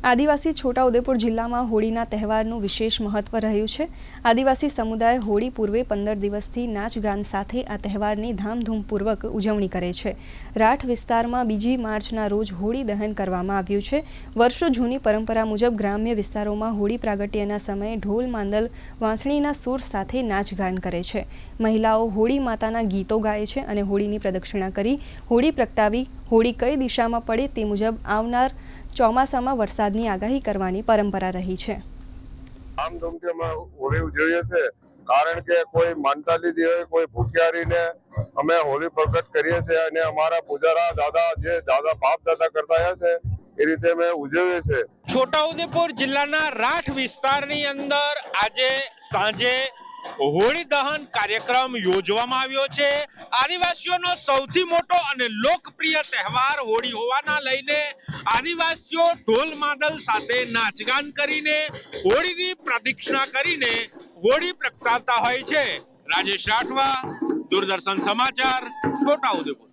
આદિવાસી છોટાઉદેપુર જિલ્લામાં હોળીના તહેવારનું વિશેષ મહત્વ રહ્યું છે। આદિવાસી સમુદાય હોળી પૂર્વે 15 દિવસથી નાચગાન સાથે આ તહેવારની ધામધૂમપૂર્વક ઉજવણી કરે છે। રાઠ વિસ્તારમાં 2 માર્ચના રોજ હોળી દહન કરવામાં આવ્યું છે। વર્ષો જૂની પરંપરા મુજબ ગ્રામ્ય વિસ્તારોમાં હોળી પ્રાગટ્યના સમયે ઢોલ માંદલ વાંસળીના સૂર સાથે નાચગાન કરે છે। મહિલાઓ હોળી માતાના ગીતો ગાય છે અને હોળીની પ્રદક્ષિણા કરી હોળી પ્રગટાવી હોળી કઈ દિશામાં પડે તે મુજબ આવનાર ચોમાસામાં વરસાદની આગાહી કરવાની પરંપરા રહી છે। ધામધૂમથી અમે હોળી ઉજવીએ છીએ કારણ કે કોઈ માનતા લીધી હોય કોઈ ભૂખ્યારીને અમે હોળી પ્રગટ કરીએ છીએ અને અમારા પૂજારા દાદા બાપ દાદા કરતા આવ્યા છે એ રીતે અમે ઉજવીએ છીએ। છોટાઉદેપુર જિલ્લાના રાઠ વિસ્તારની અંદર આજે સાંજે હોળી દહન કાર્યક્રમ યોજવામાં આવ્યો છે। આદિવાસીઓનો સૌથી મોટો અને લોકપ્રિય તહેવાર હોળી હોવાના લઈને આદિવાસીઓ ઢોલ માદલ સાથે નાચગાન કરીને હોળીની પ્રદક્ષિણા કરીને હોળી પ્રગટાવતા હોય છે। રાજેશ રાઠવા, દૂરદર્શન સમાચાર, છોટાઉદેપુર।